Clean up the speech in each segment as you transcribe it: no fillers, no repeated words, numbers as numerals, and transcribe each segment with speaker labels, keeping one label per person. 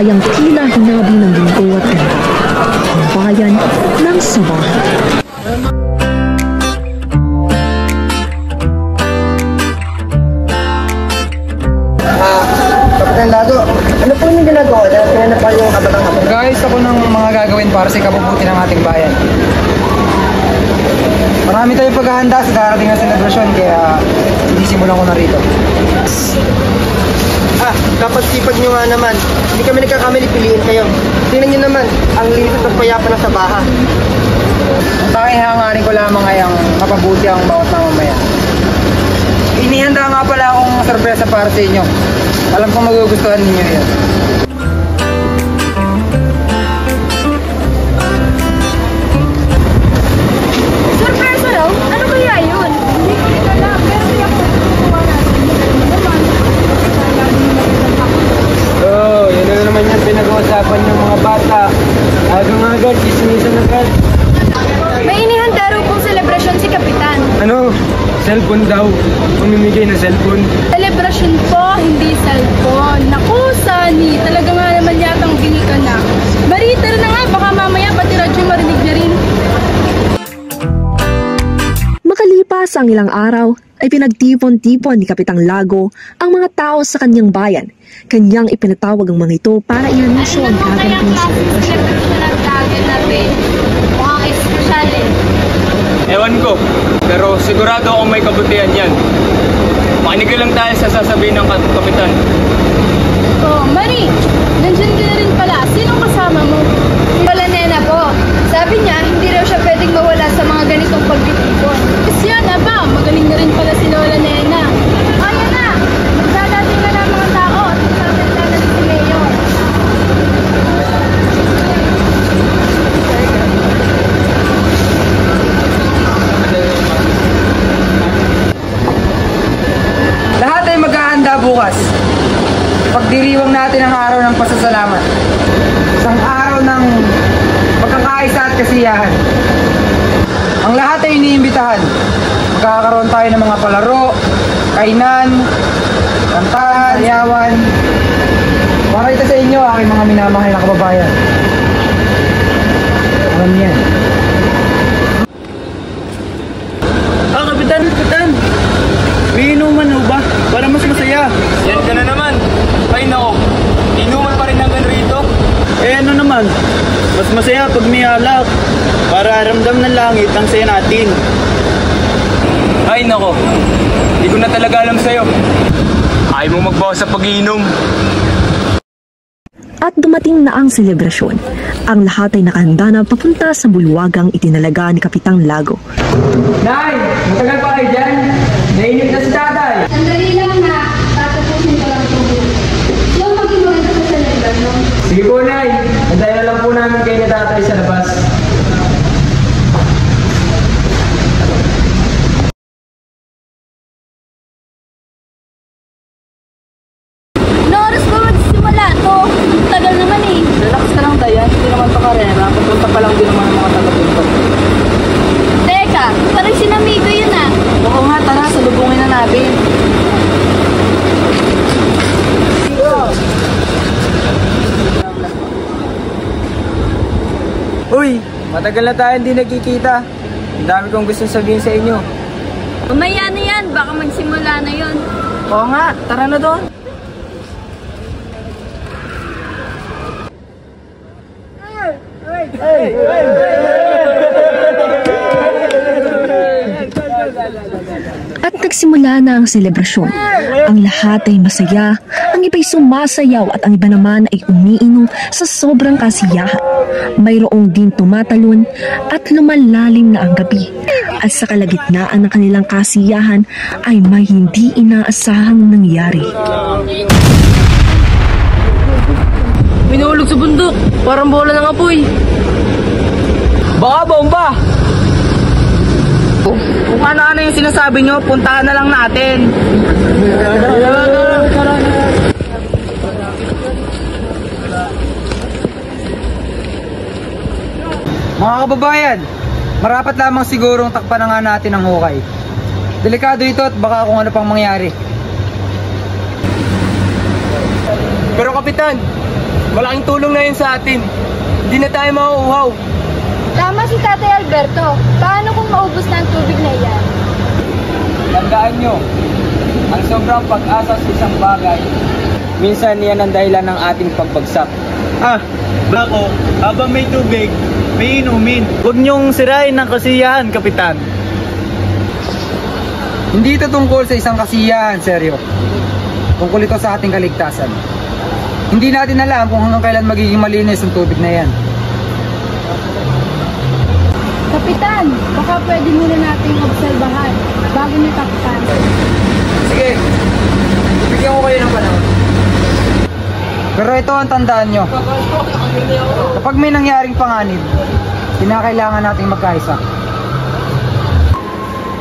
Speaker 1: bayang tila hinabi ng linggo at ganda. Ang bayan ng Sabahan.
Speaker 2: Kapitan Lago, ano po yung ginagawa na pinanapal yung kabatang hapon?
Speaker 3: Guys, ako ng mga gagawin para sa ikabubuti ng ating bayan. Marami tayong paghahanda sa darating na selebrasyon, kaya hindi simulan ko na rito.
Speaker 2: Dapat sipag nyo nga naman. Hindi kami nagkakamali, piliin kayo. Tingnan nyo naman, ang linis at payapa ng Sabahan.
Speaker 3: Ang tanging hangarin ko lamang ay ang mapabuti ang bawat mamamayan. Inihanda nga pala akong sorpresa para sa inyo. Alam kong magugustuhan ninyo yan.
Speaker 4: Sorpresa raw? Ano kaya yun? Hindi ko rin alam, pero kaya ko kukuha natin.
Speaker 3: Yun na naman yung pinag-uusapan ng mga bata. Agad, kisimisan agad.
Speaker 4: May inihanda raw pong selebrasyon si Kapitan.
Speaker 3: Ano? Cellphone daw. Mamimigay na cellphone.
Speaker 4: Selebrasyon po, hindi cellphone. Naku, Sunny, talaga nga naman yatang bili ka na. Bariter na nga, baka mamaya pati radyo marinig na rin.
Speaker 1: Makalipas ang ilang araw, ay pinagtipon-tipon ni Kapitang Lago ang mga tao sa kanyang bayan. Kanyang ipinatawag ang mga ito para i-anunsyo ang gaganaping selebrasyon.
Speaker 4: Mukhang espesyal eh.
Speaker 5: Ewan ko, pero sigurado akong may kabutihan yan. Makinig lang tayo sa sasabihin ng kapitan.
Speaker 4: Oh, Marie, nandiyan ka na rin pala. Sinong kasama mo? Lola Nena po. Sabi niya, hindi raw siya pwedeng mawala sa mga ganitong pagtitipon. Kasi yan, aba, magaling na rin pala si Lola Nena. Ayan na, magdadating na ng mga tao at magdadating na si Mayor.
Speaker 3: Lahat ay maghahanda bukas. Pagdiriwang natin ang araw ng pasasalamat. Isang araw ng pagkakaisa at kasiyahan. Ang lahat ay iniimbitahan. Magkakaroon tayo ng mga palaro, kainan, kantahan, sayawan. Para ito sa inyo, aking mga minamahal na kababayan. Alam niyan.
Speaker 2: Kapitan! May inuman ho ba? Para mas masaya.
Speaker 5: Yan ka na naman. Ay nako, inuman pa rin hanggang rito.
Speaker 2: Ano naman? Mas masaya pag may alak. Para ramdam ng langit ang saya natin.
Speaker 5: Ay nako, hindi ko na talaga alam sa'yo. Ayaw mo magbawas sa pag-iinom.
Speaker 1: At dumating na ang selebrasyon. Ang lahat ay nakahanda na papunta sa bulwagang itinalaga ni Kapitang Lago.
Speaker 3: Nay! Matagal pa kayo dyan? Nainip na si tatay!
Speaker 4: Sandali lang na, tatapusin ko lang ito. Yung mag-inuwan sa selebrasyon.
Speaker 3: Sige po, Nay! Antayin na lang po namin kayo ni tatay sa labas.
Speaker 4: Oras ba magsimula to? Tagal naman eh.
Speaker 2: Relax na lang tayo. Hindi naman pa karera. Pupunta pa lang din naman ang mga taga-punta.
Speaker 4: Teka, parang sinamigo yun ah.
Speaker 2: Oo nga, tara. Salubungin na natin.
Speaker 3: Uy! Matagal na tayo hindi nagkikita. Ang dami kong gusto sabihin sa inyo.
Speaker 4: Mamaya na yan, baka magsimula na yun.
Speaker 2: Oo nga, tara na doon.
Speaker 1: At nagsimula na ang selebrasyon. Ang lahat ay masaya, ang iba'y sumasayaw at ang iba naman ay umiinom sa sobrang kasiyahan. Mayroong din tumatalon at lumalalim na ang gabi. At sa kalagitnaan ng kanilang kasiyahan ay may hindi inaasahang nangyari.
Speaker 2: Minulog sa bundok. Parang bola ng apoy.
Speaker 3: Baka bomba!
Speaker 2: Kung ano-ano yung sinasabi nyo, puntahan na lang natin.
Speaker 3: Mga kababayan, marapat lamang sigurong takpan na nga natin ang hukay. Delikado ito at baka kung ano pang mangyari.
Speaker 5: Pero kapitan, Malaking tulong na yun sa atin. Hindi na tayo mauuhaw.
Speaker 4: Tama si Tatay Alberto. Paano kung maubos na ang tubig na iyan?
Speaker 3: Tandaan nyo, ang sobrang pag-asa sa isang bagay, minsan yan ang dahilan ng ating pagbagsak.
Speaker 6: Bako, habang may tubig, may inumin. Huwag niyong sirain ng kasiyahan, Kapitan.
Speaker 3: Hindi ito tungkol sa isang kasiyahan, seryo. Tungkol ito sa ating kaligtasan. Hindi natin alam kung hanggang kailan magiging malinis ang tubig na yan.
Speaker 4: Kapitan, baka pwede muna nating obserbahan bago niyo takpan.
Speaker 3: Sige, bigyan ko kayo ng panahon. Pero ito ang tandaan nyo. Kapag may nangyaring panganib, kinakailangan nating magkaisa.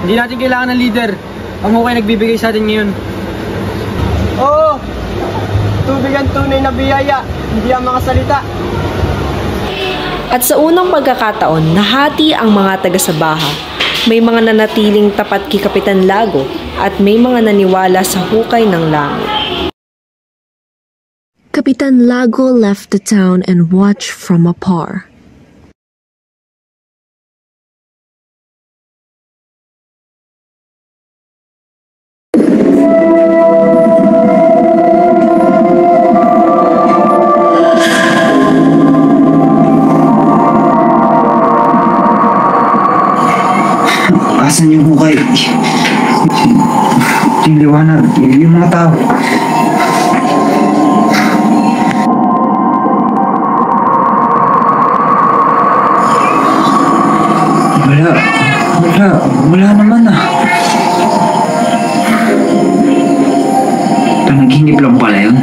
Speaker 6: Hindi natin kailangan ng leader. Ang hukay nagbibigay sa atin ngayon.
Speaker 2: Oo! Tubig ang tunay na biyaya, hindi ang mga salita.
Speaker 7: At sa unang pagkakataon, nahati ang mga taga-Sabaha. May mga nanatiling tapat kay Kapitan Lago at may mga naniwala sa hukay ng langit.
Speaker 1: Kapitan Lago left the town and watched from afar.
Speaker 3: Asan yung hukay? Yung liwanag, yung mga tao. Wala naman ah. Tanaginip lang pala yun.